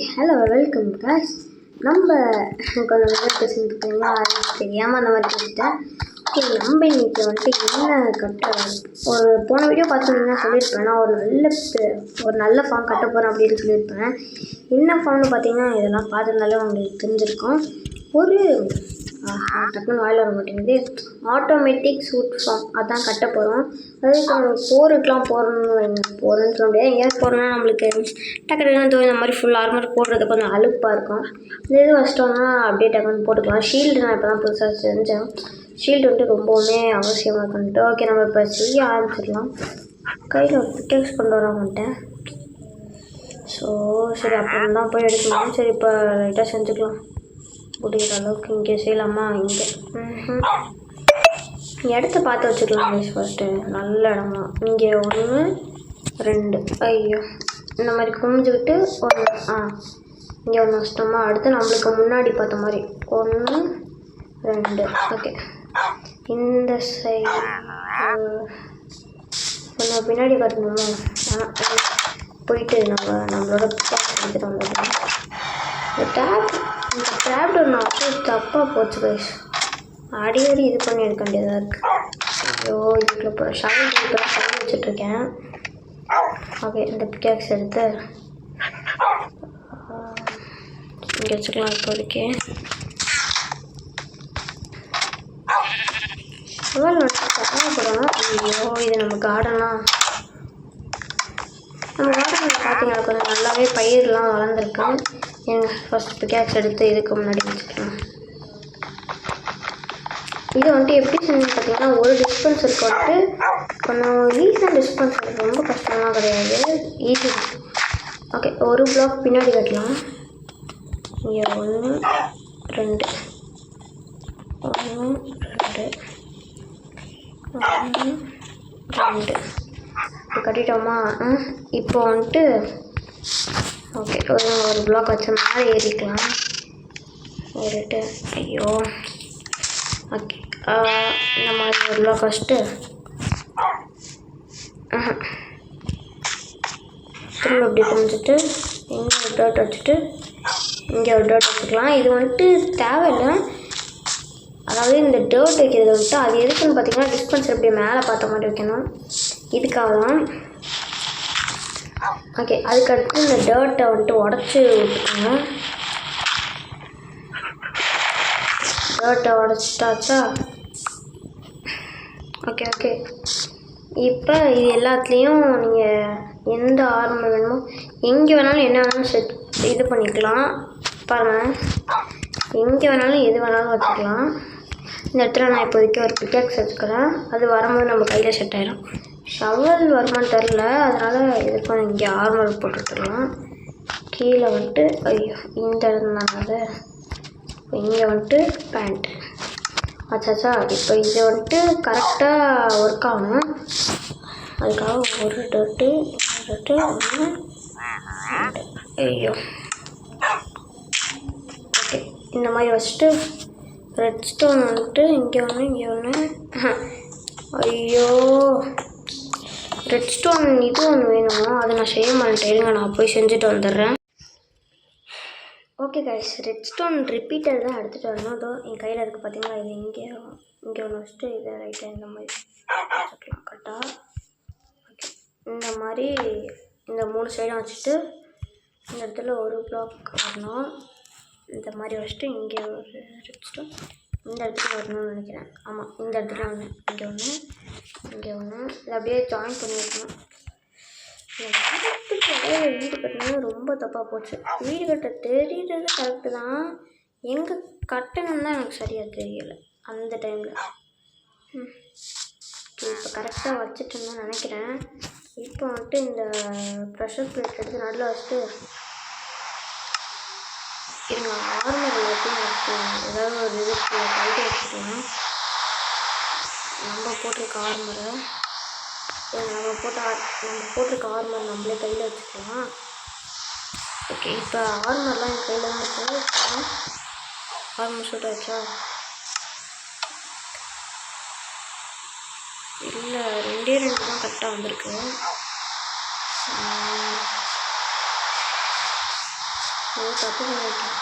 Hello welcome guys. நம்ம கொஞ்சம் பேசிட்டுருக்கீங்களா, தெரியாமல் அந்த மாதிரி பேசிட்டேன். ஓகே, நம்ம இன்னைக்கு வந்துட்டு என்ன கட்ட ஒரு போன வீடியோ பார்த்துருந்தீங்கன்னா சொல்லியிருப்பேன். நான் ஒரு நல்ல ஃபார்ம் கட்ட போகிறேன் அப்படின்னு சொல்லியிருப்பேன். என்ன ஃபார்ம்னு பார்த்தீங்கன்னா இதெல்லாம் பார்த்துருந்தாலே உங்களுக்கு தெரிஞ்சிருக்கும். ஒரு டக்குன்னு வாயில் வர மாட்டேங்குது. ஆட்டோமேட்டிக் சூட் ஃபார்ம் அதான் கட்ட போகிறோம். அதாவது இப்போ போருக்கெலாம் போகிறோன்னு சொல்ல முடியாது. எங்கேயாவது போகிறோன்னா நம்மளுக்கு டக்குனு இந்த மாதிரி ஃபுல் ஆர்மர் போடுறது கொஞ்சம் அலுப்பாக இருக்கும். இந்த இது வச்சிட்டோம்னா அப்படியே டக்குன்னு போட்டுக்கலாம். ஷீல்டு நான் இப்போ தான் புதுசாக செஞ்சேன். ஷீல்டு வந்துட்டு ரொம்பவுமே அவசியமாக இருக்குன்ட்டு. ஓகே, நம்ம இப்போ செய்ய ஆரம்பிச்சிடலாம். கையில் ஒரு பிக்கெக்ஸ் கொண்டு வர மாட்டேன். சரி அப்புறம் தான் போய் எடுக்கணும். சரி இப்போ லைட்டாக செஞ்சுக்கலாம். முடிகிற அளவுக்கு இங்கே செய்யலாமா? இங்கே இடத்த பார்த்து வச்சுக்கலாம். ஃபஸ்ட்டு நல்ல இடமா இங்கே 1 2 ஐயோ இந்த மாதிரி குமிஞ்சுக்கிட்டு 1 இங்கே 1 வச்சிட்டோமா. அடுத்து நம்மளுக்கு முன்னாடி பார்த்த மாதிரி 1 2 ஓகே. இந்த சைடு கொஞ்சம் பின்னாடி கட்டணுமா? போயிட்டு நம்மளோட எடுத்துகிட்டு வந்துடலாம். இந்த டேப்லெட் நான் அப்படியே தப்பாக போச்சு கைஸ். அடிக்கடி இது பண்ணி எடுக்க வேண்டியதாக இருக்குது. ஐயோ இதுக்குள்ள இப்போ ஷால் வச்சுட்ருக்கேன். ஓகே, இந்த பிக்கேக்ஸ் எடுத்து இங்கே வச்சுக்கலாம் இப்போதைக்கு. தேவைப்படணும். ஐயோ இது நம்ம கார்டனில் பார்த்தீங்கன்னா கொஞ்சம் நல்லாவே பயிரெலாம் வளர்ந்துருக்கு. எங்கள் ஃபஸ்ட் பிக்கேக்ஸ் எடுத்து இதுக்கு முன்னாடி வச்சுக்கலாம். இது வந்துட்டு எப்படி செஞ்சுன்னு பார்த்தீங்கன்னா, ஒரு டிஸ்பென்சருக்கு வந்துட்டு கொஞ்சம் ஈஸியாக டிஸ்பென்சருக்கு ரொம்ப கஷ்டம்லாம் கிடையாது, ஈஸி. ஓகே, ஒரு பிளாக் பின்னாடி கட்டலாம். இங்கே 1 2 1 2 1 2 இப்போ கட்டிட்டோமா. இப்போ வந்துட்டு ஓகே ஒரு பிளாக் வச்ச மேலே ஏறிக்கலாம். ஏறிட்டு ஐயோ ஓகே இந்த மாதிரி ஒரு பிளாக் வச்சுட்டு திரும்ப இப்படி குமிஞ்சிட்டு இங்கே ஒரு டர்ட் வச்சுட்டு இங்கே ஒரு டர்ட் வச்சுக்கலாம். இது வந்துட்டு தேவையில்லை. அதாவது இந்த டர்ட் வைக்கிறது வந்துட்டு அது எதுக்குன்னு பார்த்தீங்கன்னா, டிஸ்பென்சர் இப்படி மேலே பார்த்த மாதிரி வைக்கணும். இதுக்காக தான். ஓகே, அதுக்கடுத்து இந்த டர்ட்டை வந்துட்டு உடச்சி விட்டுக்கணும். டர்ட்டை உடச்சிட்டாச்சா? ஓகே இப்போ இது எல்லாத்துலேயும் நீங்கள் எந்த ஆர்மர் வேணுமோ எங்கே வேணாலும் என்ன வேணாலும் இது பண்ணிக்கலாம். பாருங்கள், எங்கே வேணாலும் எது வேணாலும் வச்சுக்கலாம். இந்த இடத்துல நான் இப்போதைக்கு ஒரு பிக்கேக்ஸ் வச்சுக்கிறேன். அது வரும்போது நம்ம கையில் செட் ஆகிடும். ஷவல் வருமானு தெரில, அதனால் இதுக்கும் இங்கே ஆர்மர் போட்டுக்கலாம். கீழே வந்துட்டு ஐயோ இந்த இடம் தான் அது. இங்கே வந்துட்டு பேண்ட் ஆச்சாச்சா. இப்போ இது வந்துட்டு கரெக்டாக ஒர்க் ஆகணும். அதுக்காக ஒரு டர்ட்டு 1 2 ஐயோ ஓகே இந்த மாதிரி வச்சுட்டு ரெட் ஸ்டோன் வந்துட்டு இங்கே 1 ஐயோ ரெட் ஸ்டோன் இது ஒன்று வேணுமா? அதை நான் செய்ய மாட்டேன். இருங்க, நான் போய் செஞ்சுட்டு வந்துடுறேன். Okay guys, red stone repeater தான் எடுத்துகிட்டு வரணும். அதோ என் கையில் இருக்குது பார்த்தீங்களா. இது இங்கே ஒன்று வச்சுட்டு இதை ரைட்டாக இந்த மாதிரி வச்சுக்கலாம் கரெக்டாக. ஓகே, இந்த மாதிரி இந்த 3 சைடும் வச்சுட்டு இந்த இடத்துல ஒரு பிளாக் வரணும். இந்த மாதிரி வச்சுட்டு இங்கே ஒரு ரெட் ஸ்டோன் இந்த இடத்துல வரணும்னு நினைக்கிறேன். ஆமாம், இந்த இடத்துல 1 இங்கே 1 இங்கே 1 இதை அப்படியே ஜாயின் பண்ணி வைக்கணும். வீடு கட்டினது ரொம்ப தப்பாக போச்சு. வீடு கட்ட தெரிகிறது கரெக்டு தான், எங்கே கட்டணும்னு தான் எனக்கு சரியாக தெரியலை அந்த டைமில். இப்போ கரெக்டாக வச்சுட்டேன்னு தான் நினைக்கிறேன். இப்போ வந்துட்டு இந்த ப்ரெஷர் பிளேட் எடுத்து நடுவில் வச்சுட்டு இருங்க, ஆர்மர் எல்லாத்தையும் வச்சுக்கலாம். ஏதாவது ஒரு இதுக்கு கைட்டு வச்சுக்கலாம். நம்ம போட்டிருக்க ஆர்மரை நம்ம போட்டிருக்க ஆர்மர் நம்மளே கையில் வச்சுக்கலாம். ஓகே, இப்போ ஆர்மர்லாம் என் கையில் தான் இருக்குது. ஆர்மர் ஷூட் ஆச்சா? இல்லை, 2 தான் கரெக்டாக வந்திருக்கு. தப்பு பண்ணிட்டேன்.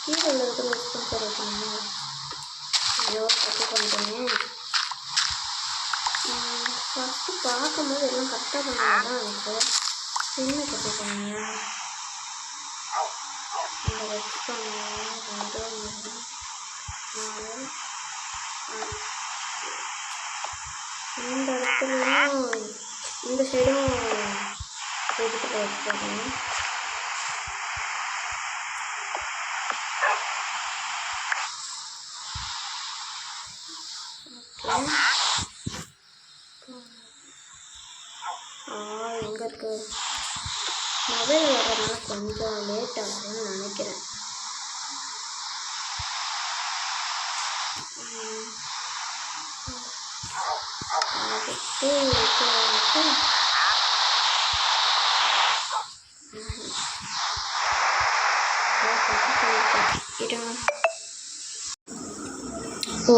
கீழே உள்ள இருக்கிற ஸ்பான்சர் வைக்கணும். ஐயோ தப்பு பண்ணிட்டேன். ஃபஸ்ட்டு பார்க்கும்போது எல்லாம் கரெக்டாக பண்ணால் தான் எனக்கு என்ன தப்பு பண்ணேன். இந்த வச்சு பண்ணேன் 2 3 4 இந்த இடத்துலையும் இந்த சைடும் எதுக்கிட்ட வச்சுருக்காங்க. எங்கே இருக்கு மொபைல் வரதுனால கொஞ்சம் லேட் ஆகுதுன்னு நினைக்கிறேன்.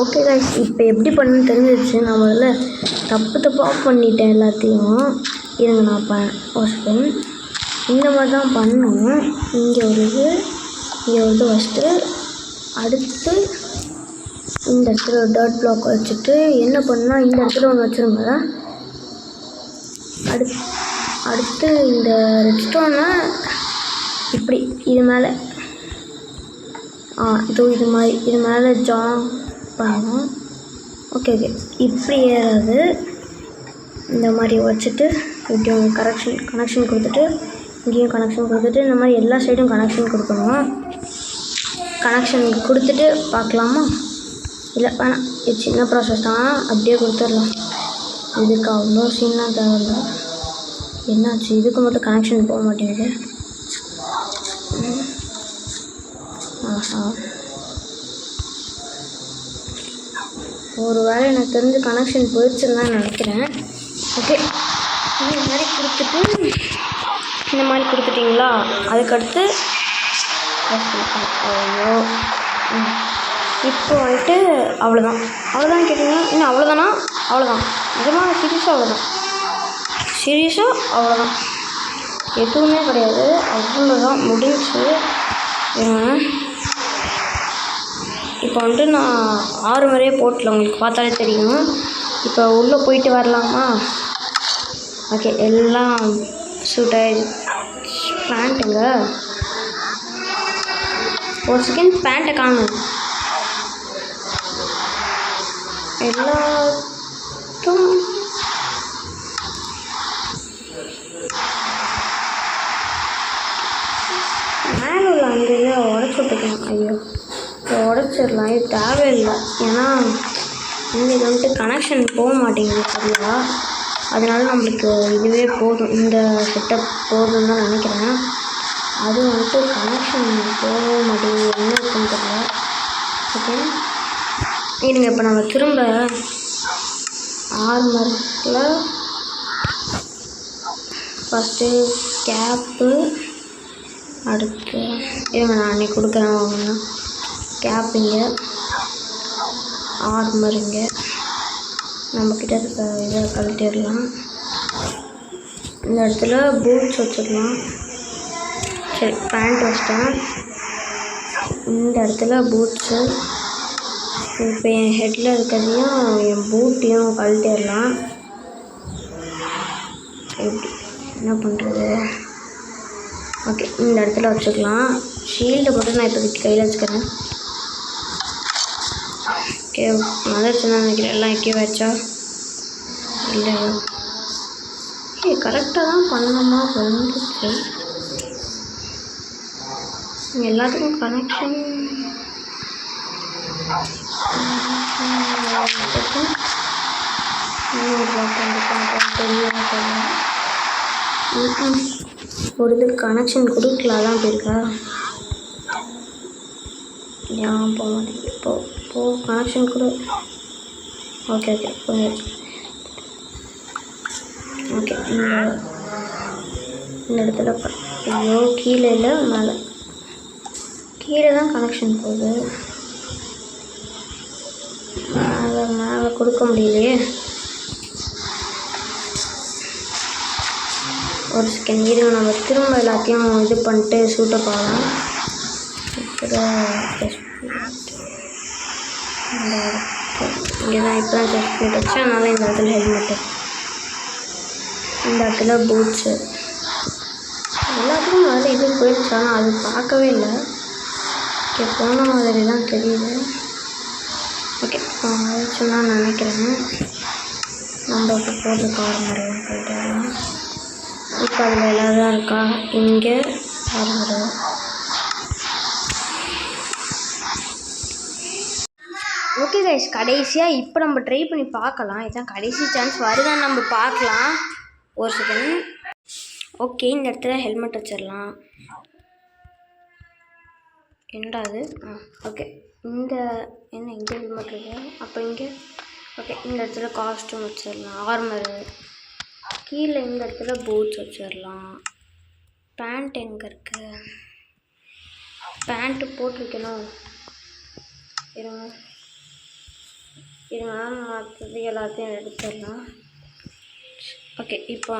ஓகே கைஸ், இப்போ எப்படி பண்ணணும்னு தெரிஞ்சிருச்சு. நான் முதல்ல தப்பாக பண்ணிட்டேன் எல்லாத்தையும். இருங்க நான் ஃபஸ்ட்டு இந்த மாதிரி தான் பண்ணணும். இங்கே ஒரு ஃபஸ்ட்டு அடுத்து இந்த இடத்துல ஒரு டர்ட் பிளாக் வச்சுட்டு என்ன பண்ணால் இந்த இடத்துல ஒன்று வச்சுருங்க. அடுத்து இந்த ரெட்ஸ்டோனை இப்படி இது மேலே இது மேலே ஜாம் பண்ணணும். ஓகே இப்படி ஏறாது. இந்த மாதிரி வச்சுட்டு இப்படி கனெக்ஷன் கொடுத்துட்டு இங்கேயும் கனெக்ஷன் கொடுத்துட்டு இந்த மாதிரி எல்லா சைடும் கனெக்ஷன் கொடுக்கணும். கனெக்ஷன் கொடுத்துட்டு பார்க்கலாமா? இல்லை வேணாம், இது சின்ன ப்ராசஸ் தான், அப்படியே கொடுத்துடலாம். இதுக்கு அவ்வளோ சீனாக தேவையில்லை. என்னாச்சு இதுக்கு மட்டும் கனெக்ஷன் போக மாட்டேங்குது? ஆஹா, ஒரு வேளை எனக்கு தெரிஞ்சு கனெக்ஷன் போயிடுச்சுன்னு தான் நினைக்கிறேன். ஓகே, இந்த மாதிரி கொடுத்துட்டிங்களா? அதுக்கடுத்து ஐயோ இப்போ வந்துட்டு அவ்வளோதான் கேட்டிங்கன்னா இன்னும் அவ்வளோதான் நிஜமாக சீரியஸாக அவ்வளோதான், எதுவுமே கிடையாது. அவ்வளோதான் முடிஞ்சு. இப்போ வந்துட்டு நான் 6 வரையே போட்டல, உங்களுக்கு பார்த்தாலே தெரியும். இப்போ உள்ளே போயிட்டு வரலாமா? ஓகே, எல்லாம் சூட் ஆகிடுச்சு. பேண்ட்டுங்க ஒரு செகண்ட், பேண்ட்டை காணும். எல்லாத்தும் மேலே உள்ள அந்த இதை உடச்சி விட்டுக்கலாம். ஐயோ உடச்சிடலாம், இது தேவையில்லை. ஏன்னா இங்கே இது வந்துட்டு கனெக்ஷன் போக மாட்டேங்குது சரியா, அதனால நம்மளுக்கு இதுவே போதும், இந்த செட்டப் போதும்னு தான் நினைக்கிறேன். அது வந்துட்டு கனெக்ஷன் போக மாட்டேங்குது, என்ன இருக்குன்னு தெரியல. ஓகே இருங்க, இப்போ நம்ம திரும்ப ஆர்மரில் ஃபஸ்ட்டு கேப்பு, அடுத்து இருங்க நான் அன்றைக்கி கொடுக்குறேன் வாங்கினா கேப்பிங்க, ஆர்மருங்க, நம்மக்கிட்ட இதை கழட்டிடலாம். இந்த இடத்துல பூட்ஸ் வச்சிடலாம். சரி, பேண்ட் வச்சிட்டேன். இந்த இடத்துல பூட்ஸு, இப்போ என் ஹெட்டில் இருக்கிறதையும் என் பூட்டையும் கழட்டிடலாம். எப்படி என்ன பண்ணுறது? ஓகே, இந்த இடத்துல வச்சுக்கலாம். ஷீல்டை மட்டும் நான் இப்போதைக்கு கையில் வச்சுக்கிறேன். ஓகே, மதர்ஸ்ன்னு நினைக்கிறேன். எல்லாம் எக்கே வச்சா இல்லை, கரெக்டாக தான் பண்ணணுமா? வந்துச்சு எல்லாத்துக்கும் கனெக்ஷன். ஒரு இது கனெக்ஷன் கொடுக்கலாம் தான் போயிருக்கா, ஏன் போக மாட்டேங்குது? இப்போ கனெக்ஷன் கொடு. ஓகே போயாச்சு. ஓகே, இந்த இடத்துல ஐயோ கீழே இல்லை, மேலே, கீழே தான் கனெக்ஷன் போகுது, மேலே கொடுக்க முடியலையே. ஒரு செகண்ட் இருங்க, நம்ம திரும்ப எல்லாத்தையும் இது பண்ணிட்டு சூட்டை பார்க்கலாம். இங்கே தான் இப்போ தான் செஸ்ட் பிளேட் வச்சு, அதனால் இந்த இடத்துல ஹெல்மெட்டு, இந்த இடத்துல பூட்ஸு எல்லாத்துக்கும் முதல்ல இது போயிடுச்சு. ஆனால் அது பார்க்கவே இல்லை. ஓகே, போன மாதிரி தான் தெரியுது. ஓகே, சொன்னால் நினைக்கிறேன். நம்ம இப்போ போட்டு கார்மரெல்லாம் போயிட்டு வரலாம். இப்போ அதில் எல்லாம் தான் இருக்கா. இங்கே கார்மரு. ஓகே கைஸ், கடைசியாக இப்போ நம்ம ட்ரை பண்ணி பார்க்கலாம். இதுதான் கடைசி சான்ஸ், வருதான்னு நம்ம பார்க்கலாம். ஒரு செகண்ட். ஓகே, இந்த இடத்துல ஹெல்மெட் வச்சிடலாம். என்னடாது? ஓகே, இந்த என்ன இங்கே ஹெல்மெட் இருக்கு, அப்போ இங்கே ஓகே இந்த இடத்துல காஸ்ட்யூம் வச்சிடலாம், ஆர்மரு. கீழே இந்த இடத்துல பூட்ஸ் வச்சிடலாம். பேண்ட் எங்கே இருக்கு? பேண்ட்டு போட்டிருக்கணும். இருங்க மற்றது எல்லாத்தையும் எடுத்துடலாம். ஓகே, இப்போ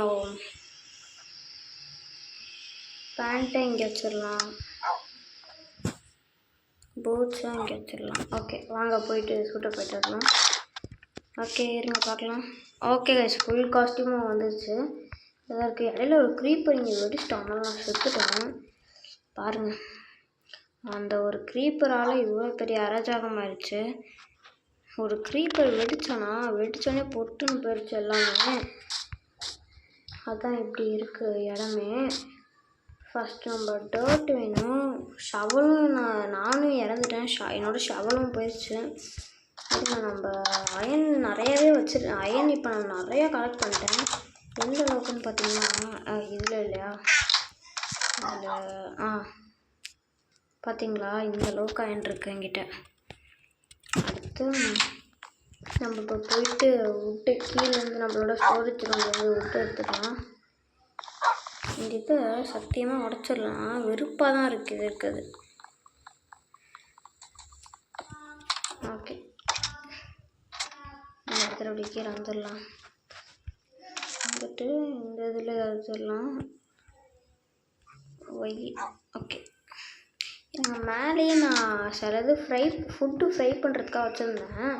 பேண்ட்டை இங்கே வச்சிடலாம், பூட்ஸும் இங்கே வச்சிடலாம். ஓகே, வாங்க போயிட்டு சூட்டை போயிட்டு வரலாம். ஓகே, இருங்க பார்க்கலாம். ஓகே கைஸ், ஃபுல் காஸ்ட்யூமும் வந்துடுச்சு. அதற்கு இடையில ஒரு க்ரீப்பர் இங்கே வெடிச்சிட்டாங்க, நான் செத்துட்டேன். பாருங்கள், அந்த ஒரு க்ரீப்பரால் இவ்வளோ பெரிய அராஜகம் ஆயிடுச்சு. ஒரு க்ரீப்பர் வெடிச்சோடனே பொட்டுன்னு போயிடுச்சு எல்லாமே. அதான் இப்படி இருக்குது இடமே. ஃபஸ்ட் நம்ம டர்ட் வேணும். ஷவலும் நானும் இறந்துட்டேன். என்னோடய ஷவலும் போயிடுச்சு. அதுக்கு நம்ம அயன் நிறையாவே வச்சுருக்கேன். அயன் இப்போ நான் நிறையா கலெக்ட் பண்ணிட்டேன். எந்த அளவுக்குன்னு பார்த்தீங்கன்னா இதில் இல்லையா, அதில் பார்த்தீங்களா, இந்த அளவுக்கு அயன் இருக்குது என்கிட்ட. அடுத்து நம்ம இப்போ போயிட்டு விட்டு கீழேருந்து நம்மளோட ஸ்டோரேஜ் ரூம்லேருந்து விட்டு எடுத்துக்கலாம். இந்த இதை சத்தியமாக உடச்சிடலாம், வெறுப்பாக தான் இருக்குது. ஓகே, இந்த இடத்துல அப்படி கீழே வந்துடலாம். வந்துட்டு இந்த இதில் வச்சிடலாம். ஓகே, எங்கள் மேலேயே நான் சிலது ஃபுட்டு ஃப்ரை பண்ணுறதுக்காக வச்சுருந்தேன்.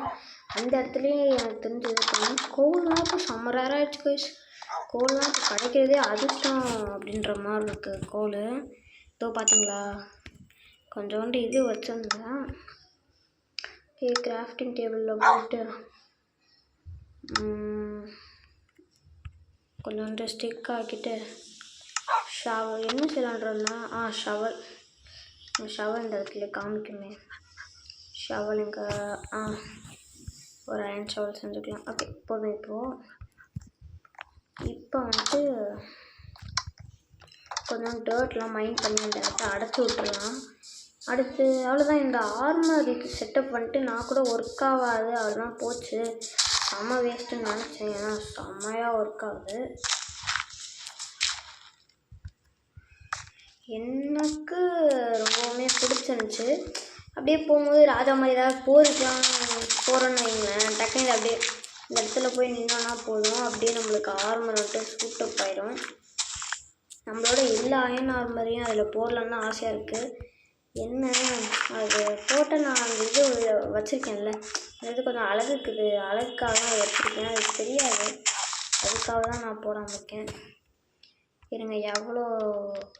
அந்த இடத்துலையே எனக்கு தெரிஞ்சு இது பண்ணேன். கோல்லாம் இப்போ செம்ம ரேராக ஆகிடுச்சு கைஸ். கோல்லாம் இப்போ கிடைக்கிறதே அதிர்ஷ்டம் அப்படின்ற மாதிரி இருக்குது கோல். இதோ பார்த்தீங்களா, கொஞ்சோண்டு இது வச்சுருந்தேன். ஓகே, கிராஃப்டிங் டேபிளில் போட்டு கொஞ்சோண்டு ஸ்டிக் ஆக்கிட்டு ஷவல் என்ன செய்யலான்றதுனா ஷவல் இந்த இடத்துல காமிக்குமே. ஷவல் இங்கே ஒரு அயன் ஷவல் செஞ்சுக்கலாம். ஓகே, போதும். இப்போ வந்துட்டு கொஞ்சம் டர்ட்லாம் மைண்ட் பண்ணி அந்த இடத்த அடைச்சி விட்டுடலாம். அடுத்து அவ்வளோதான். இந்த ஆர்மருக்கு செட்டப் பண்ணிட்டு நான் கூட ஒர்க் ஆகாது, அவ்வளோதான் போச்சு. செம்ம வேஸ்ட்டுன்னு நினச்சேன், ஏன்னா செம்மையாக ஒர்க் ஆகுது. எனக்கு ரொம்பவுமே பிடிச்சிருந்துச்சு. அப்படியே போகும்போது ராஜா மாதிரி ஏதாவது போகிறோன்னு வைங்களேன், டக்குனு அப்படியே இந்த இடத்துல போய் நின்னோன்னா போதும், அப்படியே நம்மளுக்கு ஆர்மர் வந்துட்டு சூட்டப் ஆயிடும். நம்மளோட எல்லா அயன் ஆர்மரையும் அதில் போடலான்னு ஆசையாக இருக்குது. என்ன அது போட்ட நான் அந்த இது வச்சுருக்கேன்ல, அந்த இது கொஞ்சம் அழகுக்குது, அழகுக்காக தான் வச்சுருக்கேன். அது தெரியாது, அதுக்காக தான் நான் போடாமல் இருக்கேன். இருங்க, எவ்வளோ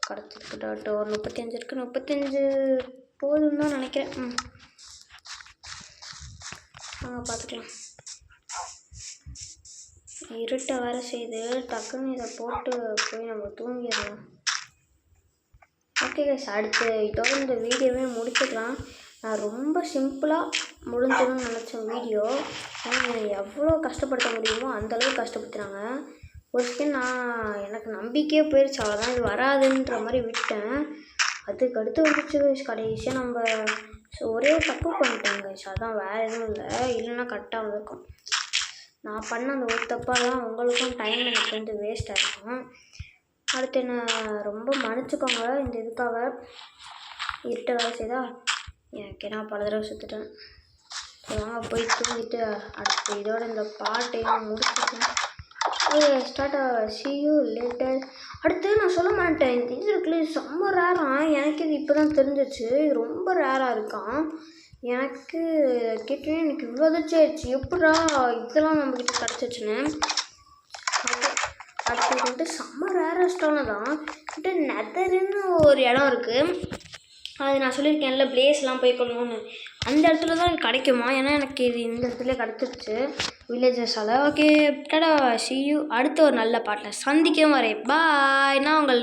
கிடச்சிருக்கு? ஒரு 35 இருக்குது. 35 போதும்னு தான் நினைக்கிறேன். பார்த்துக்கலாம். இருட்டை வேறு செய்து டக்குன்னு இதை போட்டு போய் நம்ம தூங்கிடலாம். ஓகே கைஸ், அடுத்து இதோட இந்த வீடியோவே முடிச்சுக்கலாம். நான் ரொம்ப சிம்பிளாக முடிஞ்சிடும்னு நினச்சேன் வீடியோ. எவ்வளோ கஷ்டப்படுத்த முடியுமோ அந்தளவுக்கு கஷ்டப்படுத்துகிறாங்க. ஒரு செகண்ட் எனக்கு நம்பிக்கையே போயிடுச்சு, அவ்வளோதான் இது வராதுன்ற மாதிரி விட்டேன். அதுக்கடுத்து வந்துச்சு கைஸ். கடைசியாக நம்ம ஒரே தப்பு பண்ணிட்டேன் கைஸ், அதான் வேறு எதுவும் இல்லை. இல்லைன்னா கரெக்டாக வந்திருக்கும். நான் பண்ண அந்த ஒரு தப்பாக தான் உங்களுக்கும் டைம் எனக்கு வந்து வேஸ்ட்டாக இருக்கும். அடுத்து என்ன ரொம்ப மன்னிச்சுக்கோங்க இந்த இதுக்காக. இருட்ட வேலை செய்தா எனக்கு நான் பல தடவை சுற்றுட்டேன். ஸோ வாங்க போய் தூங்கிட்டு அடுத்து இதோட இந்த பாட்டையும் முடிச்சுட்டேன். Okay start C you later. அடுத்து நான் சொல்ல மாட்டேன், இந்த இது இருக்குல்ல இது செம்ம ரேராக. எனக்கு இது இப்போ தான் தெரிஞ்சிச்சு, இது ரொம்ப ரேராக இருக்கான். எனக்கு கேட்டேன், எனக்கு இவ்வளோ ஆயிடுச்சு, எப்படா இதெல்லாம் நம்மக்கிட்ட கிடச்சிச்சுன்னு. அடுத்து வந்துட்டு செம்ம ரேரஸ்டான தான் வந்துட்டு நெதருன்னு ஒரு இடம் இருக்குது. அது நான் சொல்லியிருக்கேன்ல பிளேஸ்லாம் போய் கொள்ளணும்னு, அந்த இடத்துல தான் கிடைக்குமா. ஏன்னா எனக்கு இது இந்த இடத்துல கிடச்சிருச்சு வில்லேஜஸால். ஓகே கடா சி யூ அடுத்த ஒரு நல்ல பாட்டில் சந்திக்கவும் வரேன். பாய். நான் உங்களை